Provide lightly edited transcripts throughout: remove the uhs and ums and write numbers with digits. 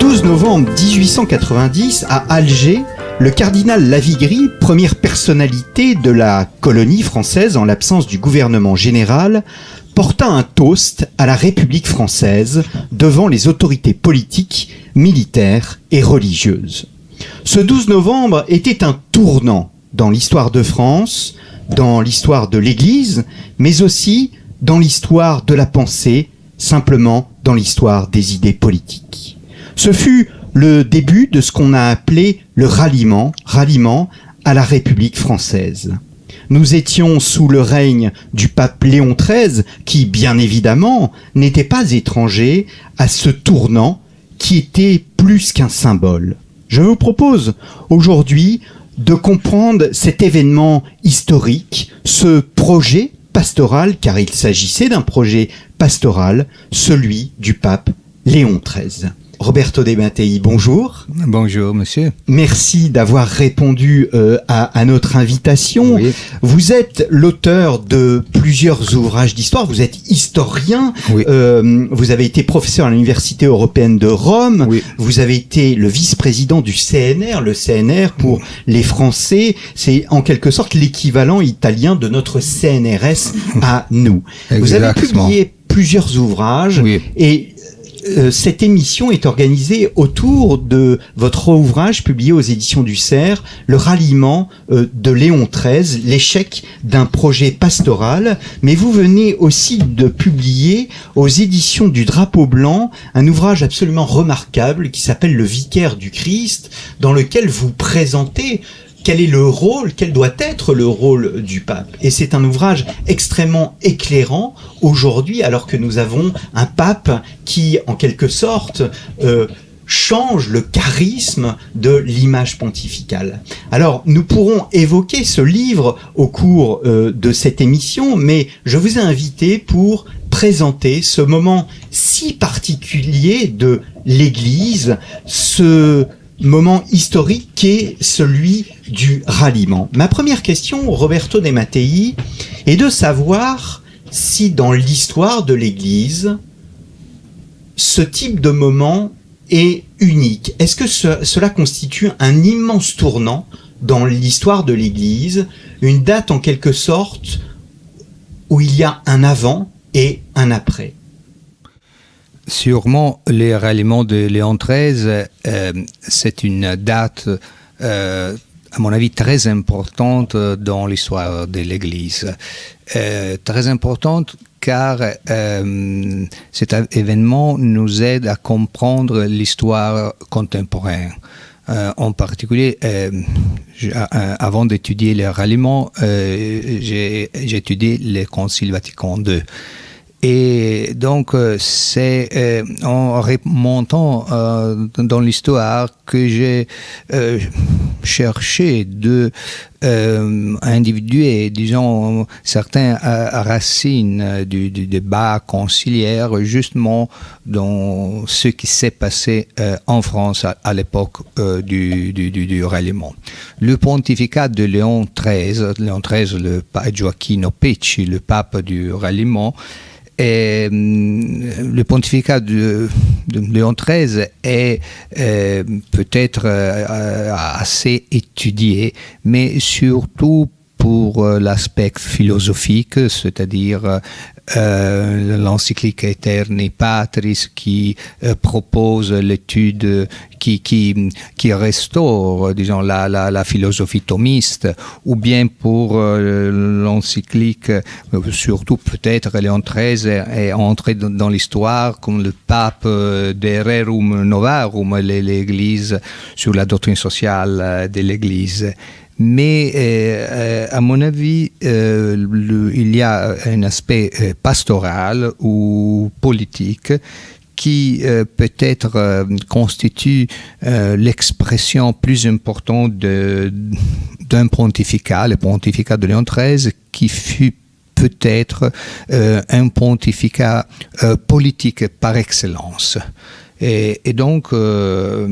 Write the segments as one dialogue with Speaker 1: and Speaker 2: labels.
Speaker 1: 12 novembre 1890, à Alger, le cardinal Lavigry, première personnalité de la colonie française en l'absence du gouvernement général, porta un toast à la République française devant les autorités politiques, militaires et religieuses. Ce 12 novembre était un tournant dans l'histoire de France, dans l'histoire de l'Église, mais aussi dans l'histoire de la pensée, simplement dans l'histoire des idées politiques. Ce fut le début de ce qu'on a appelé le ralliement à la République française. Nous étions sous le règne du pape Léon XIII, qui, bien évidemment, n'était pas étranger à ce tournant qui était plus qu'un symbole. Je vous propose aujourd'hui de comprendre cet événement historique, ce projet pastoral, car il s'agissait d'un projet pastoral, celui du pape Léon XIII. Roberto De Mattei, bonjour.
Speaker 2: Bonjour, monsieur.
Speaker 1: Merci d'avoir répondu à notre invitation.
Speaker 2: Oui.
Speaker 1: Vous êtes l'auteur de plusieurs ouvrages d'histoire. Vous êtes historien.
Speaker 2: Oui.
Speaker 1: Vous avez été professeur à l'Université européenne de Rome.
Speaker 2: Oui.
Speaker 1: Vous avez été le vice-président du CNR. Le CNR, pour les Français, c'est en quelque sorte l'équivalent italien de notre CNRS à nous. Vous avez publié plusieurs ouvrages.
Speaker 2: Oui.
Speaker 1: Et cette émission est organisée autour de votre ouvrage publié aux éditions du Cerf, le ralliement de Léon XIII, l'échec d'un projet pastoral. Mais vous venez aussi de publier aux éditions du Drapeau Blanc un ouvrage absolument remarquable qui s'appelle Le Vicaire du Christ, dans lequel vous présentez quel est le rôle, quel doit être le rôle du pape. Et c'est un ouvrage extrêmement éclairant aujourd'hui, alors que nous avons un pape qui, en quelque sorte, change le charisme de l'image pontificale. Alors, nous pourrons évoquer ce livre au cours de cette émission, mais je vous ai invité pour présenter ce moment si particulier de l'Église, ce moment historique qu'est celui du ralliement. Ma première question, Roberto De Mattei, est de savoir si dans l'histoire de l'Église, ce type de moment est unique. Est-ce que cela constitue un immense tournant dans l'histoire de l'Église, une date en quelque sorte où il y a un avant et un après ?
Speaker 2: Sûrement, le ralliement de Léon XIII, c'est une date, à mon avis, très importante dans l'histoire de l'Église. Très importante car cet événement nous aide à comprendre l'histoire contemporaine. En particulier, avant d'étudier le ralliement, j'ai étudié le Concile Vatican II. Et donc, c'est en remontant dans l'histoire que j'ai cherché de individuer, disons, certaines racines du débat conciliaire, justement dans ce qui s'est passé en France à l'époque du ralliement. Le pontificat de Léon XIII, le Gioacchino Pecci, le pape du ralliement, et le pontificat de Léon XIII est peut-être assez étudié, mais surtout pour l'aspect philosophique, c'est-à-dire l'encyclique Aeterni Patris qui propose l'étude qui restaure, disons, la philosophie thomiste, ou bien pour l'encyclique, surtout peut-être Léon XIII est entré dans l'histoire comme le pape de Rerum Novarum, l'Église, sur la doctrine sociale de l'Église. Mais à mon avis, il y a un aspect pastoral ou politique qui peut-être constitue l'expression plus importante d'un pontificat, le pontificat de Léon XIII, qui fut peut-être un pontificat politique par excellence. Et donc, les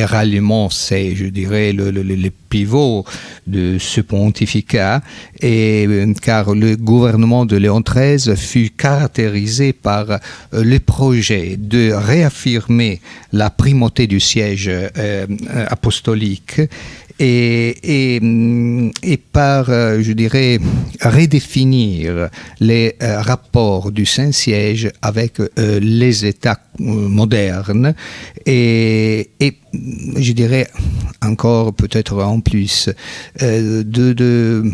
Speaker 2: ralliements, c'est, je dirais, le pivot de ce pontificat, car le gouvernement de Léon XIII fut caractérisé par le projet de réaffirmer la primauté du siège apostolique et par, je dirais, redéfinir les rapports du Saint-Siège avec les États modernes et je dirais encore peut-être en plus de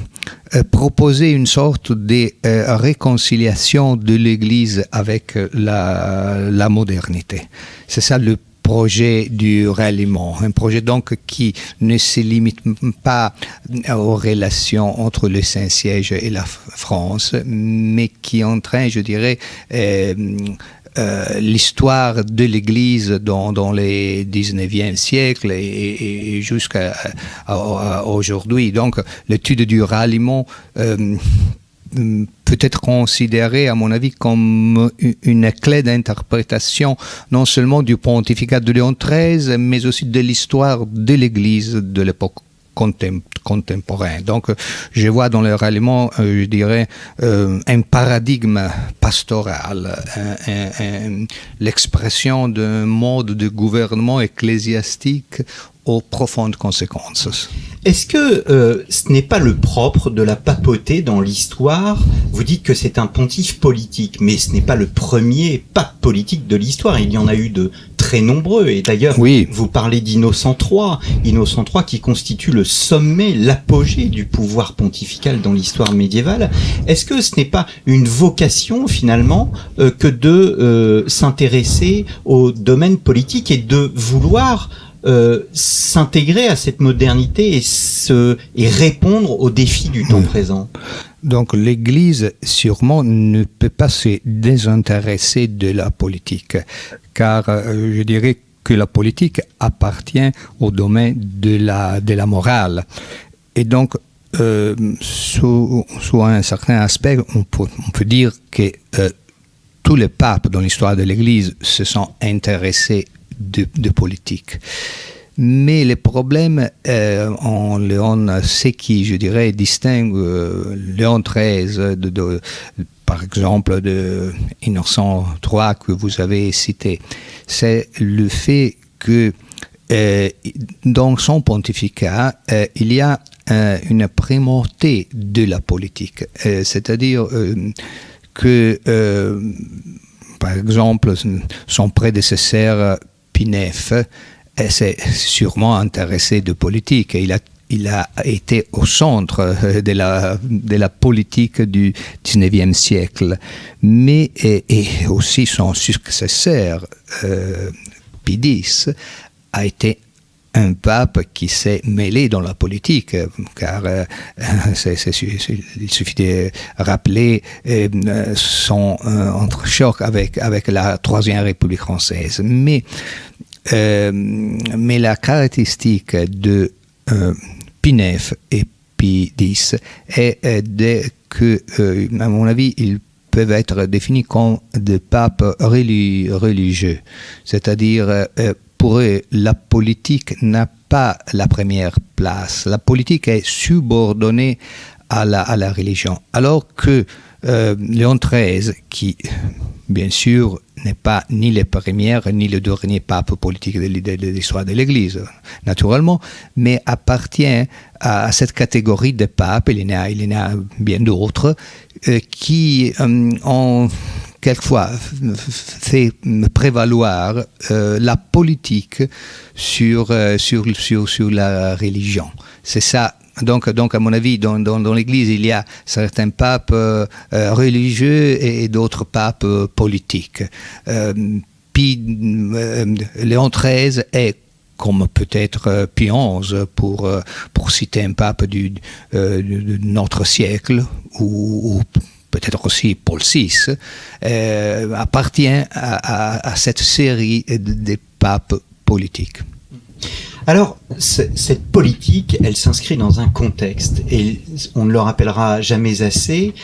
Speaker 2: proposer une sorte de réconciliation de l'Église avec la modernité. C'est ça le projet du ralliement, un projet donc qui ne se limite pas aux relations entre le Saint-Siège et la France, mais qui entraîne, je dirais, l'histoire de l'Église dans les 19e siècle et jusqu'à aujourd'hui. Donc, l'étude du ralliement peut être considérée, à mon avis, comme une clé d'interprétation non seulement du pontificat de Léon XIII, mais aussi de l'histoire de l'Église de l'époque contemporain. Donc, je vois dans le ralliement, je dirais, un paradigme pastoral, l'expression d'un mode de gouvernement ecclésiastique aux profondes conséquences.
Speaker 1: Est-ce que ce n'est pas le propre de la papauté dans l'histoire? Vous dites que c'est un pontife politique, mais ce n'est pas le premier pape politique de l'histoire. Il y en a eu de très nombreux. Et d'ailleurs, oui, vous parlez d'Innocent III. Innocent III qui constitue le sommet, l'apogée du pouvoir pontifical dans l'histoire médiévale. Est-ce que ce n'est pas une vocation, finalement, que de s'intéresser au domaine politique et de vouloir s'intégrer à cette modernité et répondre aux défis du temps présent?
Speaker 2: Donc l'Église sûrement ne peut pas se désintéresser de la politique, car je dirais que la politique appartient au domaine de la morale. Et donc, sous un certain aspect, on peut dire que tous les papes dans l'histoire de l'Église se sont intéressés de politique. Mais le problème en Léon, c'est qui, je dirais, distingue Léon XIII par exemple, de Innocent III que vous avez cité, c'est le fait que dans son pontificat, il y a une primauté de la politique. C'est-à-dire que, par exemple, son prédécesseur Pinef s'est sûrement intéressé de politique et il a été au centre de la politique du 19e siècle. Mais et aussi son successeur, Pie X, a été un pape qui s'est mêlé dans la politique, car il suffit de rappeler son entrechoc avec la Troisième République française. Mais la caractéristique de Pinef et Pie X est que, à mon avis, ils peuvent être définis comme des papes religieux. C'est-à-dire, pour eux, la politique n'a pas la première place. La politique est subordonnée à la religion. Alors que Léon XIII, qui, bien sûr, n'est pas ni le premier ni le dernier pape politique de l'histoire de l'Église, naturellement, mais appartient à cette catégorie de papes, il y en a bien d'autres, qui ont quelquefois fait prévaloir la politique sur la religion. C'est ça. Donc, à mon avis, dans l'Église, il y a certains papes religieux et d'autres papes politiques. Léon XIII est, comme peut-être Pie XI, pour citer un pape de notre siècle, ou peut-être aussi Paul VI, appartient à cette série de papes politiques.
Speaker 1: Alors, cette politique, elle s'inscrit dans un contexte, et on ne le rappellera jamais assez,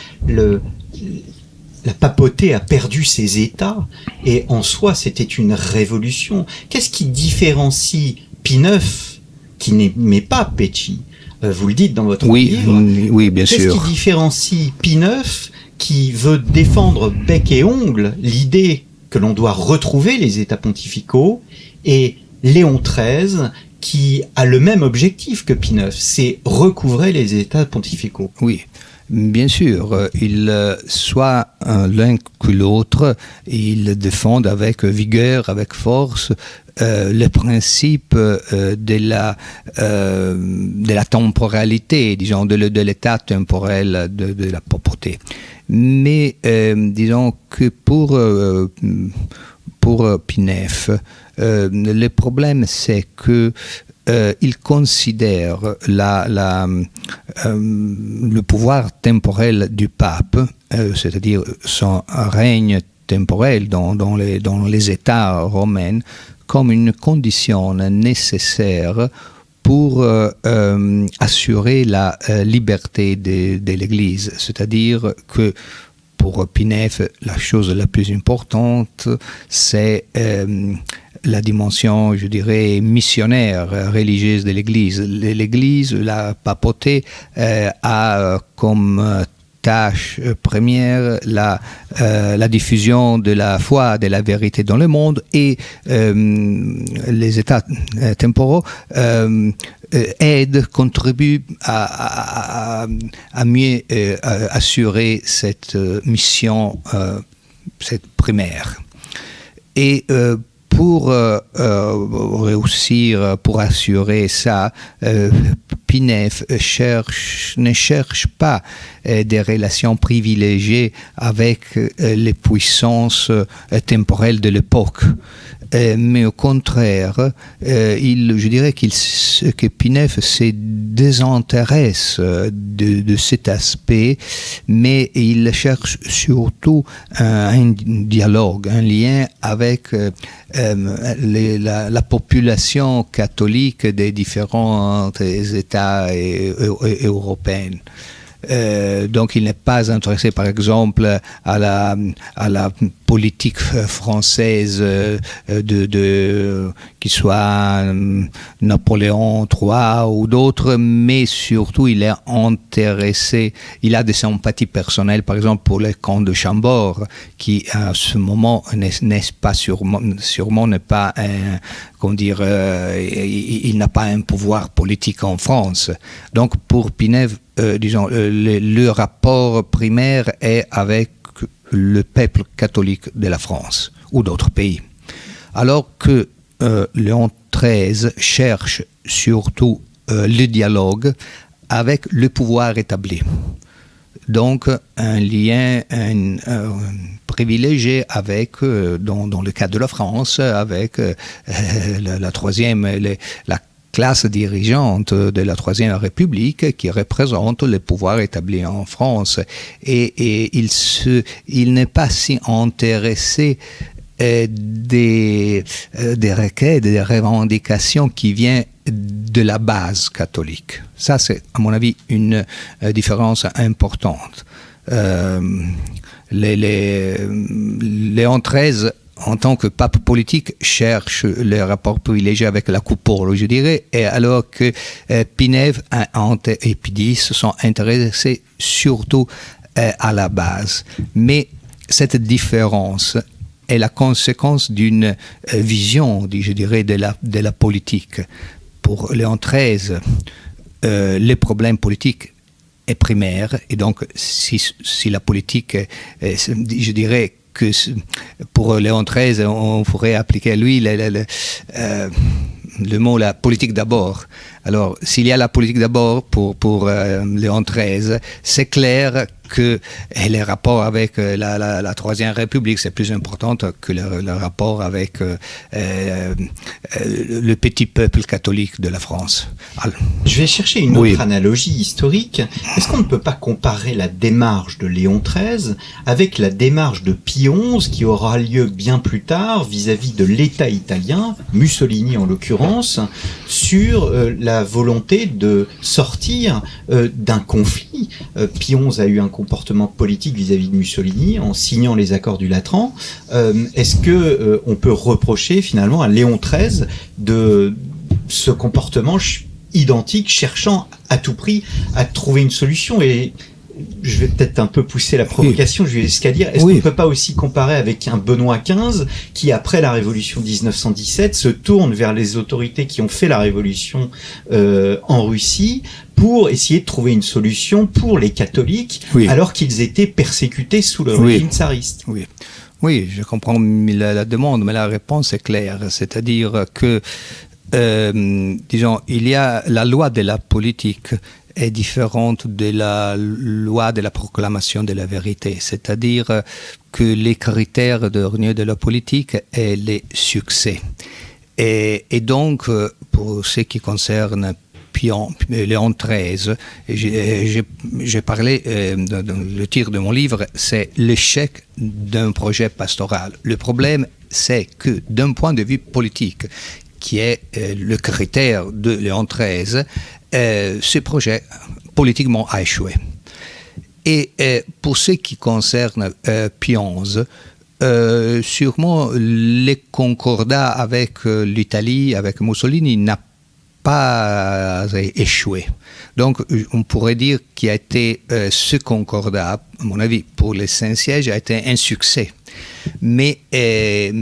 Speaker 1: la papauté a perdu ses États, et en soi, c'était une révolution. Qu'est-ce qui différencie Pie IX, qui n'aimait pas Pecci? Vous le dites dans votre livre.
Speaker 2: Oui, bien sûr.
Speaker 1: Qu'est-ce qui différencie Pie IX, qui veut défendre bec et ongle l'idée que l'on doit retrouver les États pontificaux, et Léon XIII, qui a le même objectif que Pie IX, c'est recouvrer les États pontificaux?
Speaker 2: Oui. Bien sûr, soit l'un que l'autre, ils défendent avec vigueur, avec force, le principe de la temporalité, disons, de l'état temporel de la papauté. Mais disons que pour Pie IX, le problème c'est que il considère le pouvoir temporel du pape, c'est-à-dire son règne temporel dans les États romains, comme une condition nécessaire pour assurer la liberté de l'Église. C'est-à-dire que pour Pie IX, la chose la plus importante, c'est la dimension, je dirais, missionnaire, religieuse de l'Église. L'Église, la papauté, a comme tâche première la diffusion de la foi, de la vérité dans le monde, et les États temporaux aident, contribuent à mieux assurer cette mission, cette primaire. Et pour réussir, pour assurer ça, Pie IX ne cherche pas des relations privilégiées avec les puissances temporelles de l'époque. Mais au contraire, je dirais que Pie IX se désintéresse de cet aspect, mais il cherche surtout un dialogue, un lien avec la population catholique des différents États européens. Donc il n'est pas intéressé par exemple à la politique française qui soit Napoléon III ou d'autres, mais surtout il est intéressé, il a des sympathies personnelles par exemple pour le comte de Chambord, qui à ce moment n'est pas sûrement n'est pas il n'a pas un pouvoir politique en France. Donc pour Pie IX, disons, le rapport primaire est avec le peuple catholique de la France ou d'autres pays. Alors que Léon XIII cherche surtout le dialogue avec le pouvoir établi. Donc un lien privilégié avec, dans le cas de la France, avec la classe dirigeante de la Troisième République qui représente le pouvoir établi en France. Et il n'est pas si intéressé des requêtes, des revendications qui viennent de la base catholique. Ça, c'est, à mon avis, une différence importante. Léon XIII, en tant que pape politique, cherche les rapports privilégiés avec la coupole, je dirais, et alors que Pie IX et Pie X sont intéressés surtout à la base. Mais cette différence est la conséquence d'une vision, je dirais, de la politique. Pour Léon XIII, les problèmes politiques est primaire, et donc si la politique, je dirais que pour Léon XIII, on pourrait appliquer à lui le mot la politique d'abord. Alors, s'il y a la politique d'abord pour Léon XIII, c'est clair que les rapports avec la Troisième République, c'est plus important que le rapport avec le petit peuple catholique de la France. Alors,
Speaker 1: je vais chercher une autre analogie historique. Est-ce qu'on ne peut pas comparer la démarche de Léon XIII avec la démarche de Pie XI qui aura lieu bien plus tard vis-à-vis de l'État italien, Mussolini en l'occurrence, sur la la volonté de sortir d'un conflit. Pie XI a eu un comportement politique vis-à-vis de Mussolini en signant les accords du Latran. Est-ce que on peut reprocher finalement à Léon XIII de ce comportement identique, cherchant à tout prix à trouver une solution? Et je vais peut-être un peu pousser la provocation, je vais jusqu'à dire, est-ce qu'on ne peut pas aussi comparer avec un Benoît XV qui, après la Révolution 1917, se tourne vers les autorités qui ont fait la Révolution en Russie pour essayer de trouver une solution pour les catholiques, alors qu'ils étaient persécutés sous le régime tsariste?
Speaker 2: Oui, je comprends la demande, mais la réponse est claire, c'est-à-dire que, disons, il y a la loi de la politique est différente de la loi de la proclamation de la vérité. C'est-à-dire que les critères de la politique est les succès. Et donc, pour ce qui concerne Léon XIII, j'ai parlé, le titre de mon livre, c'est l'échec d'un projet pastoral. Le problème, c'est que d'un point de vue politique, qui est le critère de Léon XIII, ce projet politiquement a échoué. Et pour ce qui concerne Pie XI, sûrement les concordats avec l'Italie, avec Mussolini, n'a pas échoué. Donc on pourrait dire qu'il a été ce concordat, à mon avis, pour les Saint-Sièges, a été un succès. Mais il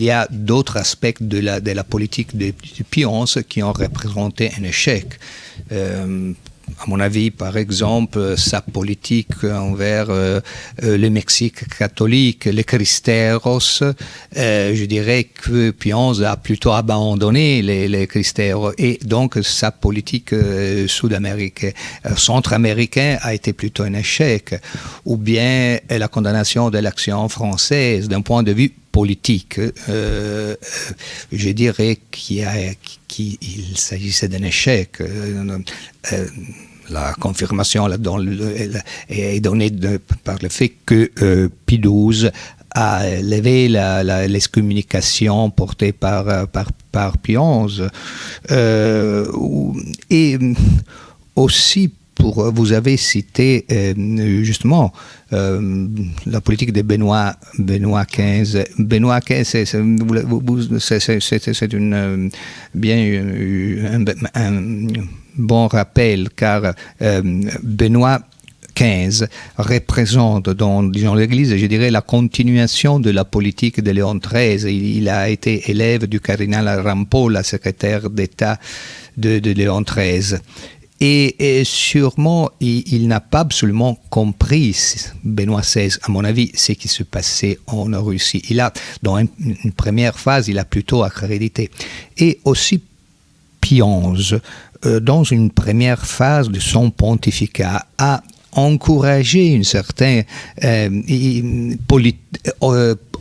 Speaker 2: y a d'autres aspects de la politique de Pie XI qui ont représenté un échec. À mon avis, par exemple, sa politique envers le Mexique catholique, les cristeros, je dirais que Pie XI a plutôt abandonné les cristeros, et donc sa politique centra-américaine a été plutôt un échec, ou bien la condamnation de l'action française d'un point de vue politique. Je dirais qu'il s'agissait d'un échec. La confirmation est donnée par le fait que Pie XII a levé l'excommunication portée par Pie XI. Et aussi, vous avez cité justement la politique de Benoît XV. Benoît XV, c'est un bon rappel, car Benoît XV représente dans l'Église, je dirais, la continuation de la politique de Léon XIII. Il a été élève du cardinal Rampolla, secrétaire d'État de Léon XIII. Et sûrement, il n'a pas absolument compris, Benoît XVI, à mon avis, ce qui se passait en Russie. Dans une première phase, il a plutôt accrédité. Et aussi Pie XI, dans une première phase de son pontificat, a encouragé une certaine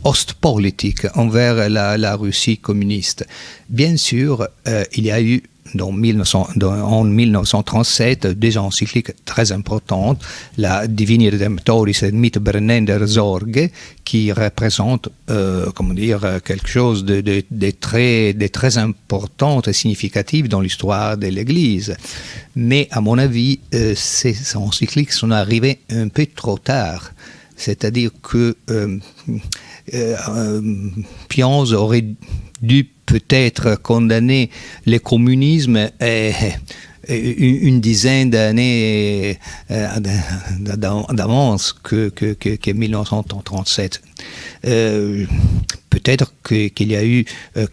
Speaker 2: ostpolitique envers la Russie communiste. Bien sûr, il y a eu en 1937 des encycliques très importantes, la Divini Redemptoris et Mitbrennender Sorge, qui représente quelque chose de très important et significatif dans l'histoire de l'Église. Mais à mon avis, ces encycliques sont arrivées un peu trop tard. C'est-à-dire que Pie XI aurait dû peut-être condamner le communisme une dizaine d'années d'avance que 1937. Peut-être qu'il y a eu le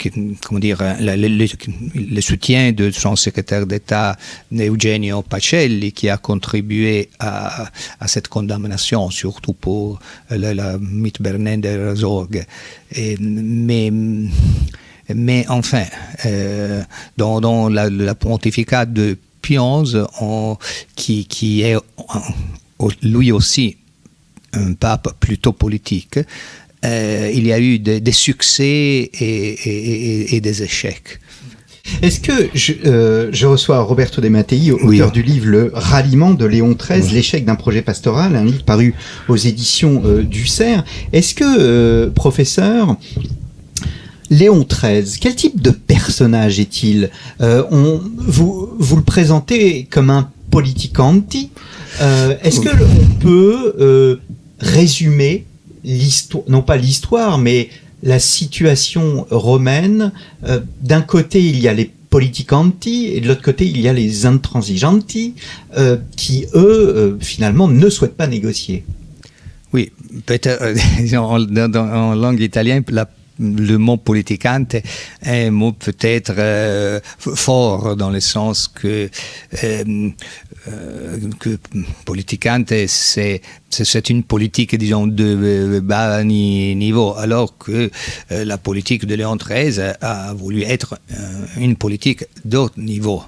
Speaker 2: soutien de son secrétaire d'État Eugenio Pacelli qui a contribué à cette condamnation, surtout pour la Mitbrennender Sorge. Mais enfin, dans la pontificat de Pie XI, qui est lui aussi un pape plutôt politique, il y a eu des succès et des échecs.
Speaker 1: Est-ce que je reçois Roberto De Mattei, auteur du livre Le ralliement de Léon XIII, l'échec d'un projet pastoral, un livre paru aux éditions du Cerf. Est-ce que, professeur, Léon XIII, quel type de personnage est-il? Vous le présentez comme un politicanti. Est-ce que on peut résumer l'histoire, non pas l'histoire, mais la situation romaine? D'un côté, il y a les politicanti, et de l'autre côté, il y a les intransiganti, qui, eux, finalement, ne souhaitent pas négocier.
Speaker 2: Oui, peut-être en langue italienne, le mot politicante est un mot peut-être fort dans le sens que politicante c'est une politique, disons, de bas niveau, alors que la politique de Léon XIII a voulu être une politique d'autre niveau.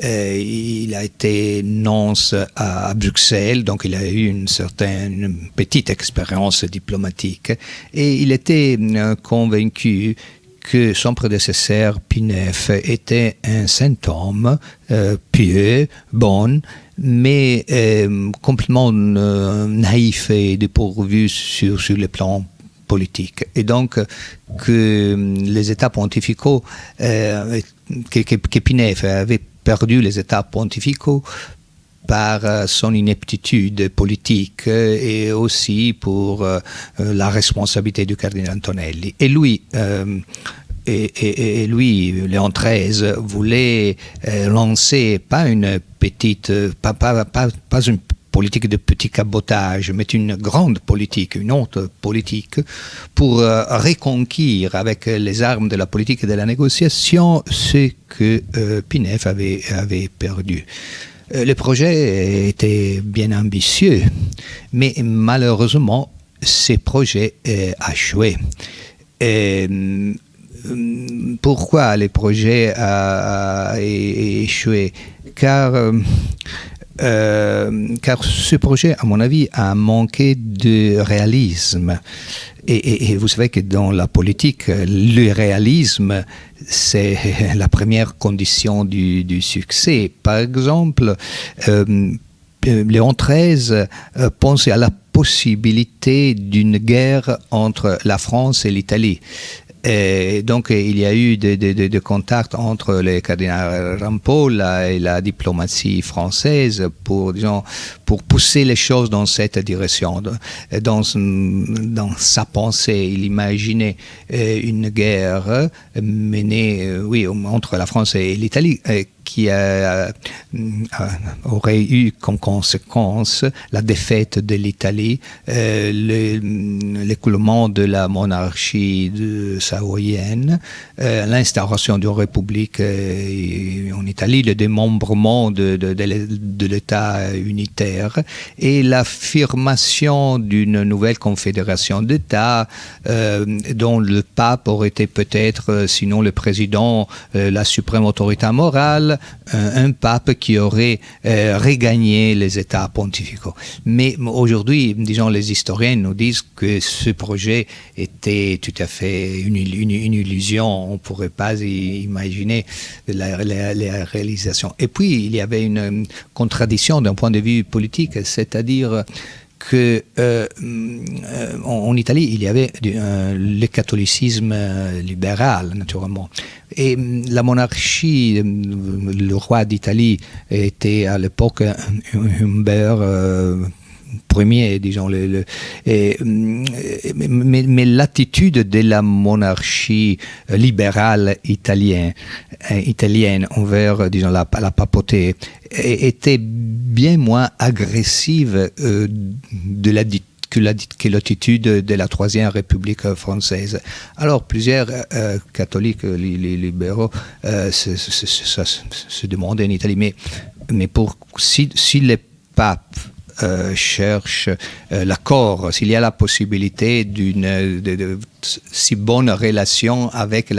Speaker 2: Il a été nonce à Bruxelles, donc il a eu une petite expérience diplomatique, et il était convaincu que son prédécesseur Pinef était un saint homme, pieux, bon, mais complètement naïf et dépourvu sur le plan politique. Et donc, que les États pontificaux, que Pinef avait perdu les États pontificaux par son ineptitude politique et aussi pour la responsabilité du cardinal Antonelli. Et lui, Léon XIII, voulait lancer pas une politique de petit cabotage, mais une grande politique, une haute politique, pour reconquérir avec les armes de la politique et de la négociation ce que Pinef avait perdu. Le projet était bien ambitieux, mais malheureusement, ce projet a échoué. Pourquoi le projet a échoué? Car ce projet, à mon avis, a manqué de réalisme. Et vous savez que dans la politique, le réalisme, c'est la première condition du succès. Par exemple, Léon XIII pensait à la possibilité d'une guerre entre la France et l'Italie. Et donc, il y a eu des contacts entre le cardinal Rampolla et la diplomatie française pour pousser les choses dans cette direction. Dans sa pensée, il imaginait une guerre menée, entre la France et l'Italie, qui aurait eu comme conséquence la défaite de l'Italie, l'écoulement de la monarchie savoyenne, l'instauration d'une république en Italie, le démembrement de l'État unitaire et l'affirmation d'une nouvelle confédération d'États dont le pape aurait été peut-être, sinon le président, la suprême autorité morale, un pape qui aurait regagné les États pontificaux. Mais aujourd'hui, disons, les historiens nous disent que ce projet était tout à fait une illusion. On ne pourrait pas imaginer la réalisation. Et puis, il y avait une contradiction d'un point de vue politique, c'est-à-dire que en Italie, il y avait le catholicisme libéral, naturellement. Et la monarchie, le roi d'Italie était à l'époque Humbert premier, disons. Mais l'attitude de la monarchie libérale italienne envers, disons, la papauté était bien moins agressive que l'attitude de la Troisième République française. Alors, plusieurs catholiques libéraux se demandaient en Italie, mais si les papes cherche l'accord, s'il y a la possibilité de si bonne relation avec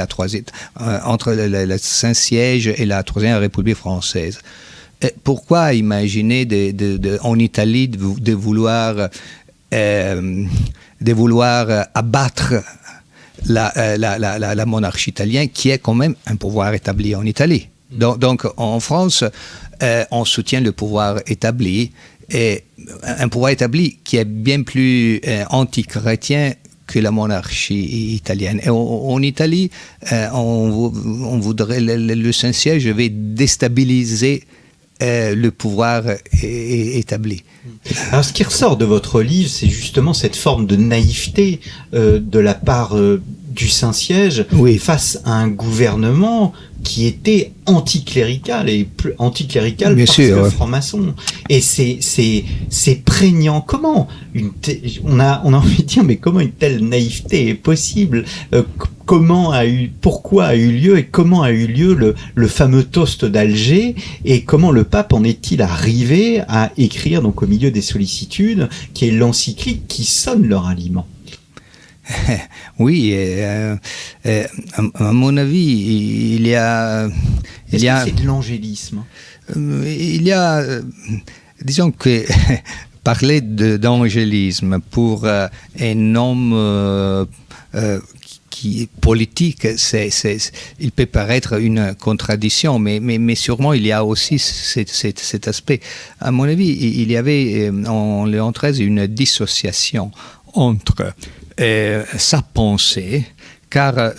Speaker 2: entre le Saint-Siège et la Troisième République française. Pourquoi imaginer en Italie de vouloir abattre la monarchie italienne, qui est quand même un pouvoir établi en Italie. Donc en France, on soutient le pouvoir établi, et un pouvoir établi qui est bien plus anti-chrétien que la monarchie italienne. Et en Italie, on voudrait, le Saint-Siège veut déstabiliser le pouvoir établi.
Speaker 1: Alors, ce qui ressort de votre livre, c'est justement cette forme de naïveté de la part du Saint-Siège face à un gouvernement qui était anticlérical et anticlérical parce que franc-maçon. Et c'est prégnant. Comment on a envie de dire, mais comment une telle naïveté est possible? Pourquoi a eu lieu et comment a eu lieu le fameux toast d'Alger, et comment le pape en est-il arrivé à écrire, donc au milieu des sollicitudes, qui est l'encyclique qui sonne le ralliement?
Speaker 2: Oui, à mon avis, il y a...
Speaker 1: Est-ce que c'est de l'angélisme?
Speaker 2: Il y a... disons que parler d'angélisme pour un homme qui est politique, il peut paraître une contradiction, mais sûrement il y a aussi cet aspect. À mon avis, il y avait en Léon XIII une dissociation entre sa pensée, car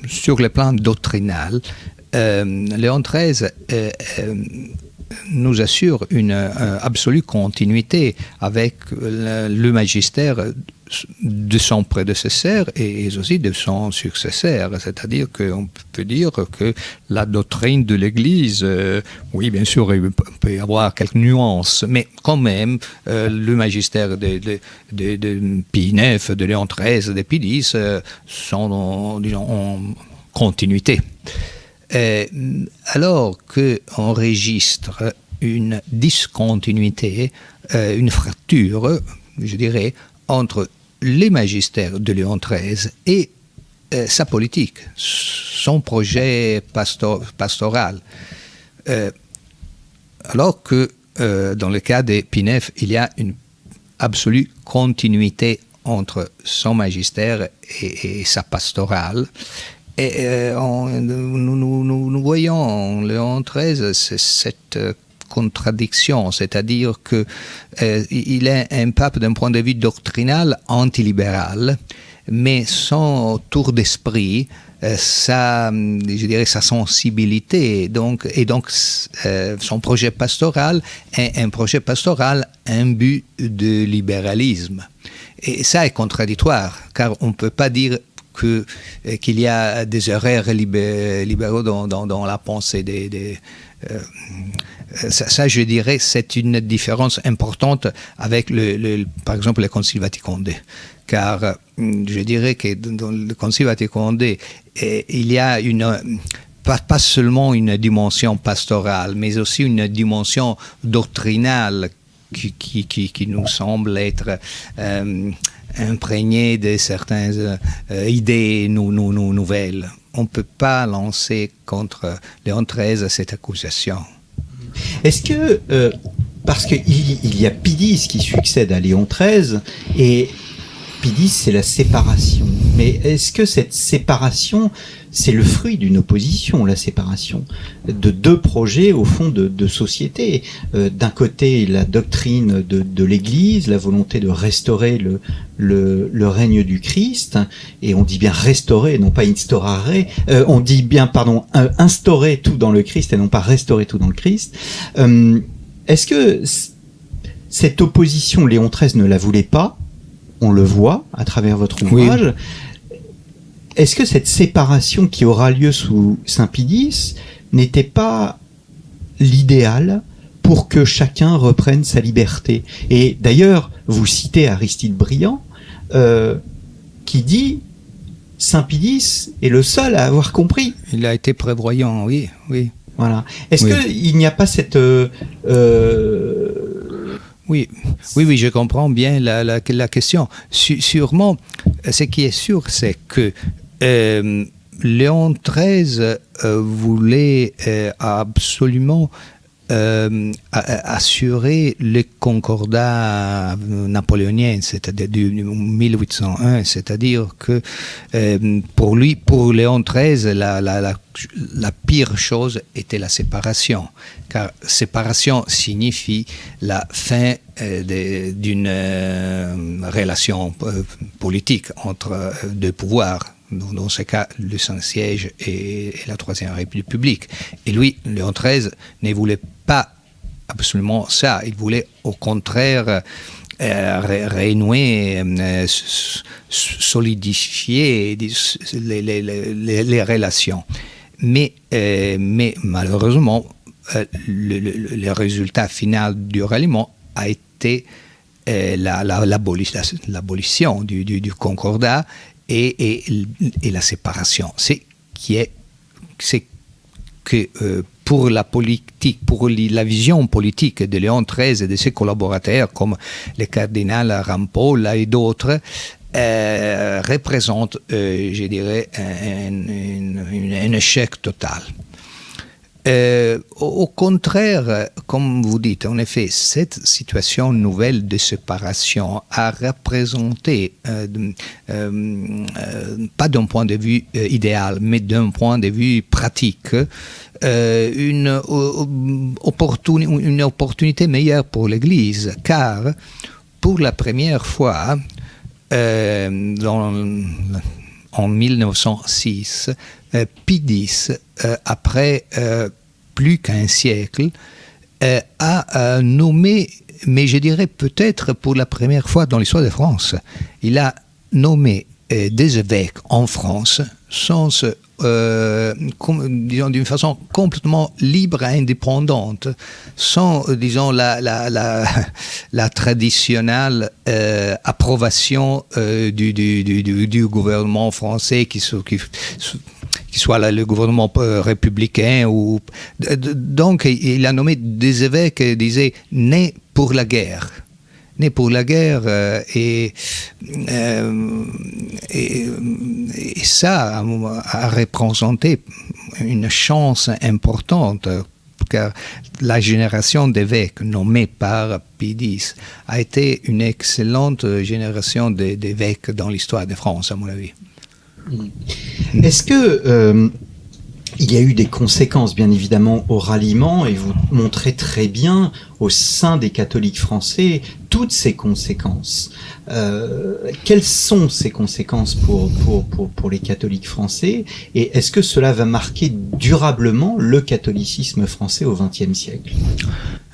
Speaker 2: sur le plan doctrinal, Léon XIII nous assure une absolue continuité avec le magistère de son prédécesseur et aussi de son successeur. C'est-à-dire qu'on peut dire que la doctrine de l'Église, oui, bien sûr, il peut y avoir quelques nuances, mais quand même, le magistère de Pie IX, de Léon XIII, de Pie X sont, disons, en continuité. Alors qu'on enregistre une discontinuité, une fracture, je dirais, entre les magistères de Léon XIII et sa politique, son projet pastoral. Alors que dans le cas de Pie IX, il y a une absolue continuité entre son magistère et sa pastorale. Et nous voyons en Léon XIII cette contradiction, c'est-à-dire qu'il est un pape d'un point de vue doctrinal antilibéral, mais son tour d'esprit, sa sensibilité, et donc son projet pastoral est un projet pastoral imbu de libéralisme. Et ça est contradictoire, car on ne peut pas dire qu'il y a des erreurs libéraux dans la pensée ça, je dirais, c'est une différence importante avec, par exemple, le Concile Vatican II. Car je dirais que dans le Concile Vatican II, il y a pas seulement une dimension pastorale, mais aussi une dimension doctrinale qui nous semble être imprégné de certaines idées nouvelles. On ne peut pas lancer contre Léon XIII cette accusation.
Speaker 1: Est-ce que, parce qu'il y a Pie X qui succède à Léon XIII, et Pie X, c'est la séparation. Mais est-ce que cette séparation, c'est le fruit d'une opposition, la séparation de deux projets, au fond, de société? D'un côté, la doctrine de l'Église, la volonté de restaurer le règne du Christ, et on dit bien restaurer, non pas instaurare, on dit bien, instaurer tout dans le Christ, et non pas restaurer tout dans le Christ. Est-ce que cette opposition, Léon XIII ne la voulait pas? On le voit à travers votre ouvrage. Oui. Est-ce que cette séparation qui aura lieu sous Saint Pie X n'était pas l'idéal pour que chacun reprenne sa liberté? Et d'ailleurs, vous citez Aristide Briand, qui dit « Saint Pie X est le seul à avoir compris ».
Speaker 2: Il a été prévoyant, oui.
Speaker 1: Voilà. Est-ce qu'il n'y a pas cette...
Speaker 2: Oui, je comprends bien la question. Sûrement, ce qui est sûr, c'est que Léon XIII voulait absolument assurer le concordat napoléonien, c'est-à-dire du 1801, c'est-à-dire que pour Léon XIII, la pire chose était la séparation, car séparation signifie la fin d'une relation politique entre deux pouvoirs. Dans ce cas, le Saint-Siège et la Troisième République. Et lui, Léon XIII, ne voulait pas absolument ça. Il voulait au contraire renouer, solidifier les relations. Mais malheureusement, le résultat final du ralliement a été l'abolition du concordat et la séparation. C'est que pour la politique, pour la vision politique de Léon XIII et de ses collaborateurs comme le cardinal Rampolla et d'autres, représente, je dirais, un échec total. Au contraire, comme vous dites, en effet, cette situation nouvelle de séparation a représenté, pas d'un point de vue idéal, mais d'un point de vue pratique, une opportunité meilleure pour l'Église, car pour la première fois, en 1906, Pie X, après plus qu'un siècle, a nommé, mais je dirais peut-être pour la première fois dans l'histoire de France, il a nommé des évêques en France sans, disons, d'une façon complètement libre et indépendante, sans, disons, la traditionnelle approbation du gouvernement français qui soit le gouvernement républicain. Donc, il a nommé des évêques, disait, nés pour la guerre. Nés pour la guerre, et ça a représenté une chance importante, car la génération d'évêques nommés par Pie X a été une excellente génération d'évêques dans l'histoire de France, à mon avis.
Speaker 1: Est-ce que il y a eu des conséquences, bien évidemment, au ralliement, et vous montrez très bien au sein des catholiques français toutes ces conséquences. Quelles sont ces conséquences pour les catholiques français, et est-ce que cela va marquer durablement le catholicisme français au XXe siècle ?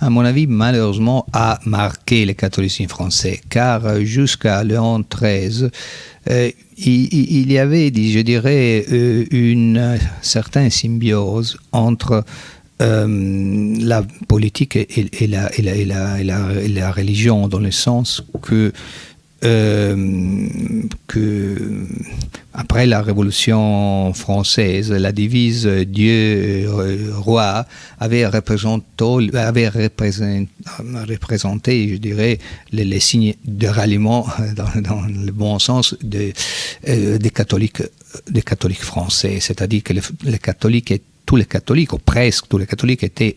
Speaker 2: À mon avis, malheureusement, a marqué le catholicisme français, car jusqu'à Léon XIII, il y avait, je dirais, une certaine symbiose entre la politique et la religion, dans le sens que après la Révolution française, la devise Dieu roi avait représenté, je dirais, les signes de ralliement dans le bon sens des catholiques français, c'est-à-dire que les catholiques, tous les catholiques, ou presque tous les catholiques, étaient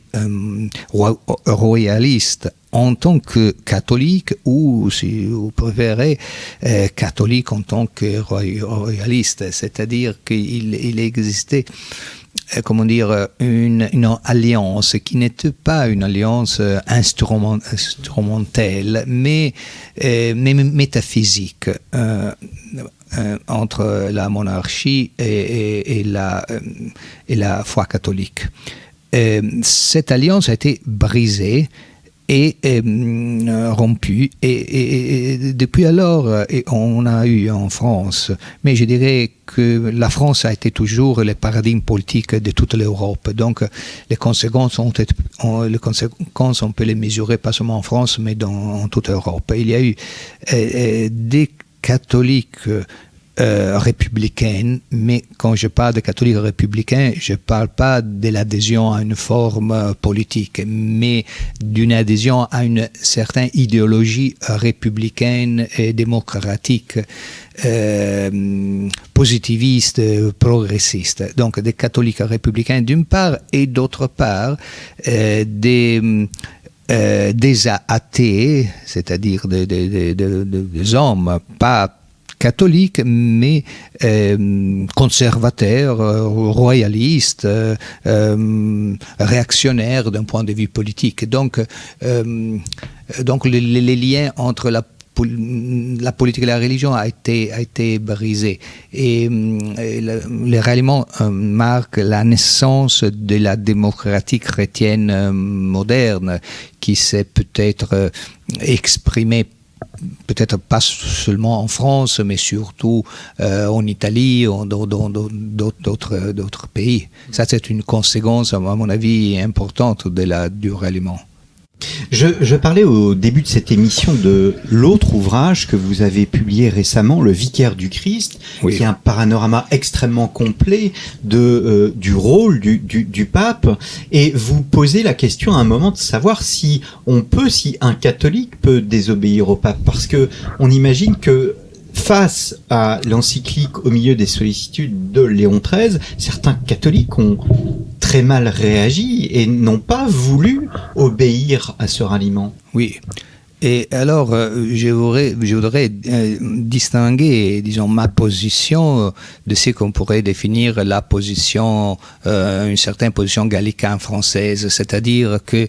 Speaker 2: royalistes en tant que catholiques, ou, si vous préférez, catholiques en tant que royalistes. C'est-à-dire qu'il existait, comment dire, une alliance qui n'était pas une alliance instrumentale, mais métaphysique, entre la monarchie et la foi catholique. Cette alliance a été brisée et rompue, et depuis alors on a eu en France, mais je dirais que la France a été toujours le paradigme politique de toute l'Europe, donc les conséquences on peut les mesurer pas seulement en France, mais en toute l'Europe. Il y a eu des catholiques républicaine, mais quand je parle de catholique républicain, je ne parle pas de l'adhésion à une forme politique, mais d'une adhésion à une certaine idéologie républicaine et démocratique, positiviste, progressiste. Donc des catholiques républicains d'une part, et d'autre part des athées, c'est-à-dire des hommes pas catholiques, mais conservateurs, royalistes, réactionnaires d'un point de vue politique. Donc les liens entre la politique et la religion a été brisée. Et le ralliement marque la naissance de la démocratie chrétienne moderne, qui s'est peut-être exprimée peut-être pas seulement en France, mais surtout en Italie, dans d'autres pays. Ça, c'est une conséquence, à mon avis, importante du ralliement.
Speaker 1: Je parlais au début de cette émission de l'autre ouvrage que vous avez publié récemment, Le Vicaire du Christ, oui, qui est un panorama extrêmement complet du rôle du pape. Et vous posez la question à un moment de savoir si un catholique peut désobéir au pape, parce que on imagine que face à l'encyclique Au milieu des sollicitudes de Léon XIII, certains catholiques ont très mal réagi et n'ont pas voulu obéir à ce ralliement.
Speaker 2: Oui. Et alors, je voudrais distinguer, disons, ma position de ce qu'on pourrait définir la position, une certaine position gallicane française, c'est-à-dire que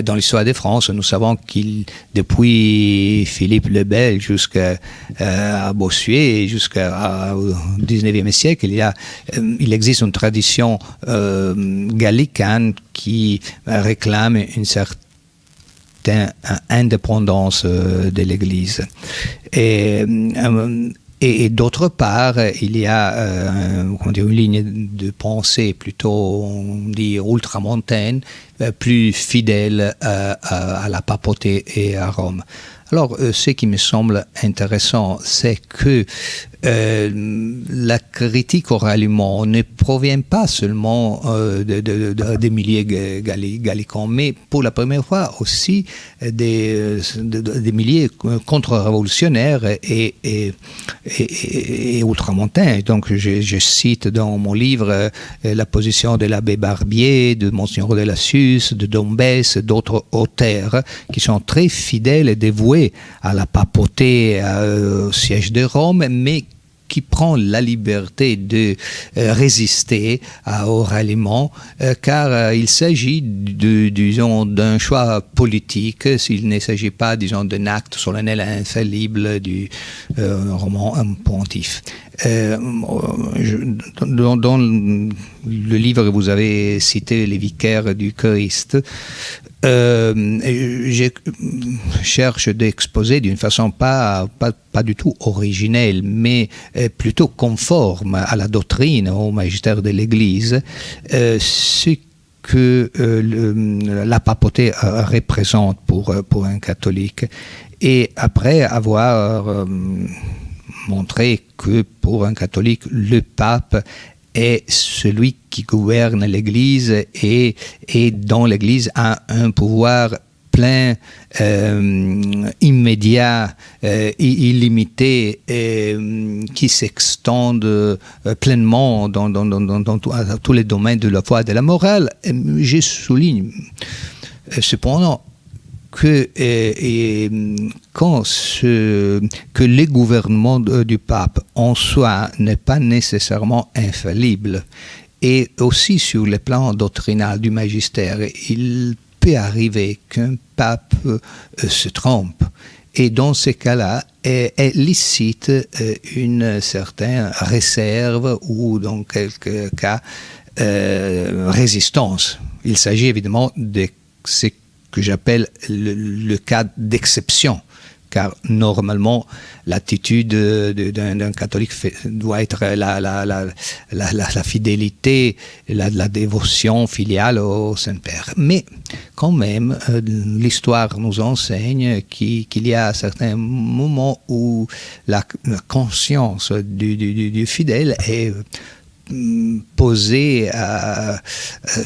Speaker 2: dans l'histoire de France, nous savons depuis Philippe le Bel jusqu'à Bossuet, jusqu'au XIXe siècle, il existe une tradition gallicane qui réclame une certaine indépendance de l'Église. Et d'autre part, il y a une ligne de pensée plutôt, on dit, ultramontaine, plus fidèle à la papauté et à Rome. Alors, ce qui me semble intéressant, c'est que la critique au ralliement ne provient pas seulement des milieux gallicans, mais pour la première fois aussi des milieux contre-révolutionnaires et ultramontains. Donc, je cite dans mon livre la position de l'abbé Barbier, de Monseigneur de Lassus, de Dombès, d'autres auteurs qui sont très fidèles et dévoués à la papauté, au siège de Rome, mais qui prend la liberté de résister au ralliement, car il s'agit disons, d'un choix politique, s'il ne s'agit pas, disons, d'un acte solennel infaillible du roman pontife. Dans le livre que vous avez cité, Les Vicaires du Christ, je cherche d'exposer d'une façon pas du tout originelle, mais plutôt conforme à la doctrine, au magistère de l'Église, ce que la papauté représente pour un catholique. Et après avoir montré que pour un catholique, le pape est celui qui gouverne l'Église et dans l'Église a un pouvoir plein, immédiat, illimité, qui s'extend pleinement à tous les domaines de la foi et de la morale. Je souligne cependant que le gouvernement du pape en soi n'est pas nécessairement infaillible, et aussi sur le plan doctrinal du magistère, il peut arriver qu'un pape se trompe, et dans ces cas-là est licite une certaine réserve ou dans quelques cas résistance. Il s'agit évidemment de ce que j'appelle le cas d'exception, car normalement l'attitude d'un catholique doit être la fidélité, la dévotion filiale au Saint-Père. Mais quand même, l'histoire nous enseigne qu'il y a certains moments où la conscience du fidèle est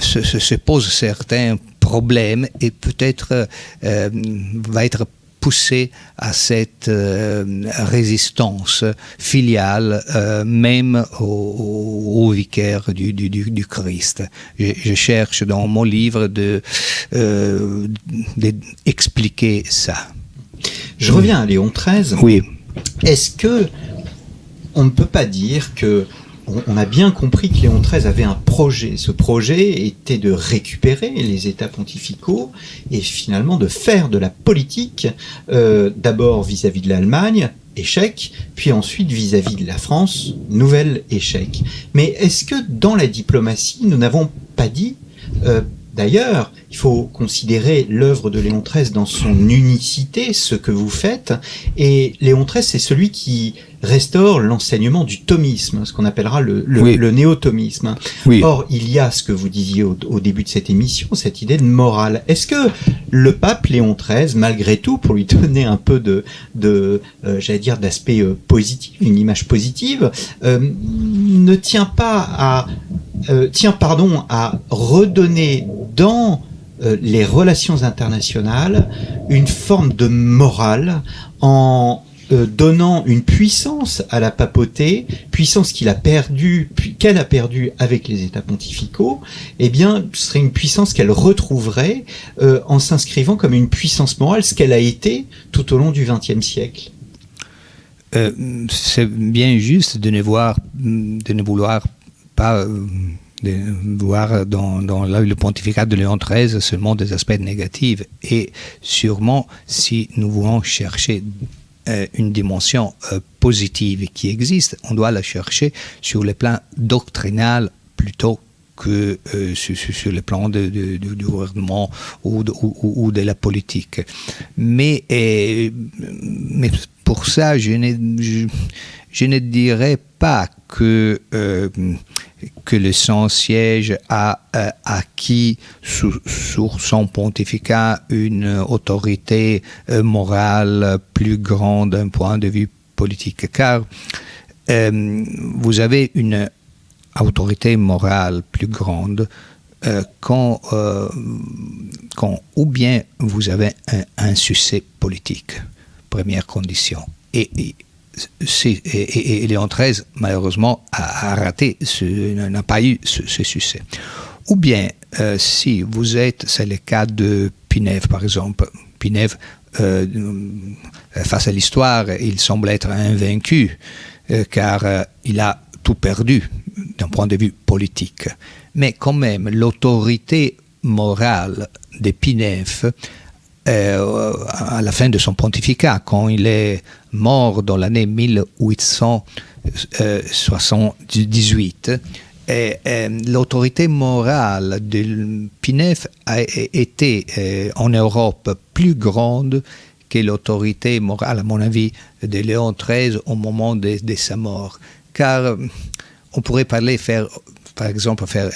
Speaker 2: se pose certains problèmes et peut-être va être poussé à cette résistance filiale, même au vicaire du Christ. Je cherche dans mon livre d'expliquer ça.
Speaker 1: Je reviens à Léon XIII.
Speaker 2: Oui.
Speaker 1: Est-ce que on ne peut pas dire que on a bien compris que Léon XIII avait un projet. Ce projet était de récupérer les États pontificaux et finalement de faire de la politique, d'abord vis-à-vis de l'Allemagne, échec, puis ensuite vis-à-vis de la France, nouvel échec. Mais est-ce que dans la diplomatie, nous n'avons pas dit... D'ailleurs, il faut considérer l'œuvre de Léon XIII dans son unicité, ce que vous faites. Et Léon XIII, c'est celui qui restaure l'enseignement du thomisme, ce qu'on appellera le néo-thomisme.
Speaker 2: Oui.
Speaker 1: Or, il y a ce que vous disiez au début de cette émission, cette idée de morale. Est-ce que le pape Léon XIII, malgré tout, pour lui donner un peu j'allais dire, d'aspect positif, une image positive, ne tient pas à redonner dans les relations internationales une forme de morale en donnant une puissance à la papauté, puissance qu'elle a perdue avec les États pontificaux, eh bien, ce serait une puissance qu'elle retrouverait en s'inscrivant comme une puissance morale, ce qu'elle a été tout au long du XXe siècle.
Speaker 2: C'est bien juste de ne vouloir pas de voir dans le pontificat de Léon XIII seulement des aspects négatifs. Et sûrement, si nous voulons chercher une dimension positive qui existe, on doit la chercher sur le plan doctrinal plutôt que sur le plan du gouvernement ou de la politique. Mais pour ça, je ne dirais pas que le Saint-Siège a acquis sur son pontificat une autorité morale plus grande d'un point de vue politique, car vous avez une autorité morale plus grande quand ou bien vous avez un succès politique, première condition. Et Léon XIII, malheureusement, a raté, n'a pas eu ce succès. Ou bien, si vous êtes, c'est le cas de Pinève, par exemple. Pinève, face à l'histoire, il semble être invaincu, car il a tout perdu d'un point de vue politique. Mais quand même, l'autorité morale de Pinève, à la fin de son pontificat, quand il est mort dans l'année 1878, l'autorité morale de Pinève a été en Europe plus grande que l'autorité morale, à mon avis, de Léon XIII au moment de sa mort. Car on pourrait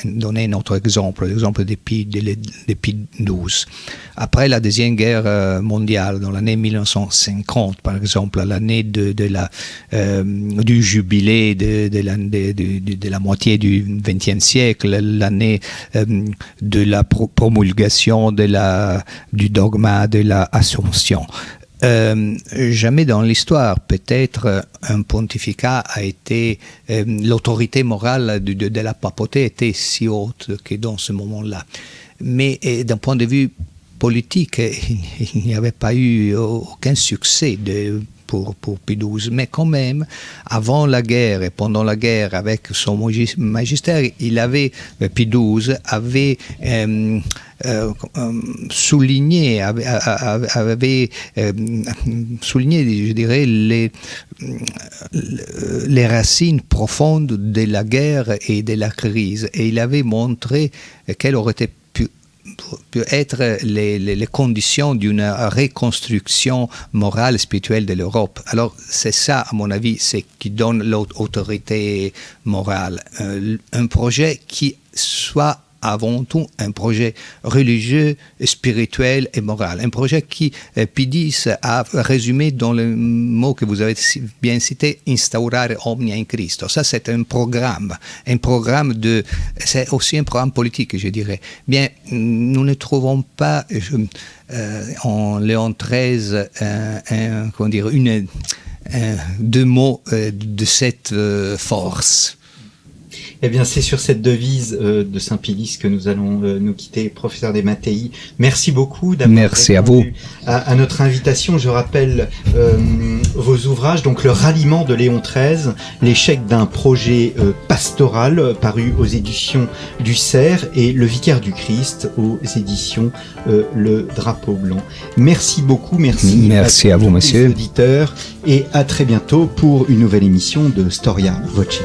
Speaker 2: donner un autre exemple, l'exemple de Pie XII. Après la Deuxième Guerre mondiale, dans l'année 1950, par exemple, l'année du jubilé de la moitié du XXe siècle, l'année de la promulgation du dogma de l'Assomption. Jamais dans l'histoire, peut-être un pontificat a été, l'autorité morale de la papauté était si haute que dans ce moment-là. Mais d'un point de vue politique, il n'y avait pas eu aucun succès pour Pie XII, mais quand même, avant la guerre et pendant la guerre, avec son magistère, Pie XII avait souligné, je dirais, les racines profondes de la guerre et de la crise. Et il avait montré quelle aurait pu peut être les conditions d'une reconstruction morale et spirituelle de l'Europe. Alors c'est ça, à mon avis, c'est qui donne l'autorité morale. Un projet qui soit avant tout un projet religieux, spirituel et moral. Un projet qui, Pidis a résumé dans le mot que vous avez bien cité, instaurare omnia in Christo. Ça, c'est un programme c'est aussi un programme politique, je dirais. Bien, nous ne trouvons pas en Léon XIII deux mots de cette force.
Speaker 1: Eh bien, c'est sur cette devise de Saint-Pilice que nous allons nous quitter, professeur De Mattei. Merci beaucoup d'avoir répondu à notre invitation. Je rappelle vos ouvrages, donc Le ralliement de Léon XIII, l'échec d'un projet pastoral paru aux éditions du Cerf et Le vicaire du Christ aux éditions Le Drapeau Blanc. Merci beaucoup, merci
Speaker 2: à vous, monsieur.
Speaker 1: Les auditeurs, et à très bientôt pour une nouvelle émission de Storia Voce.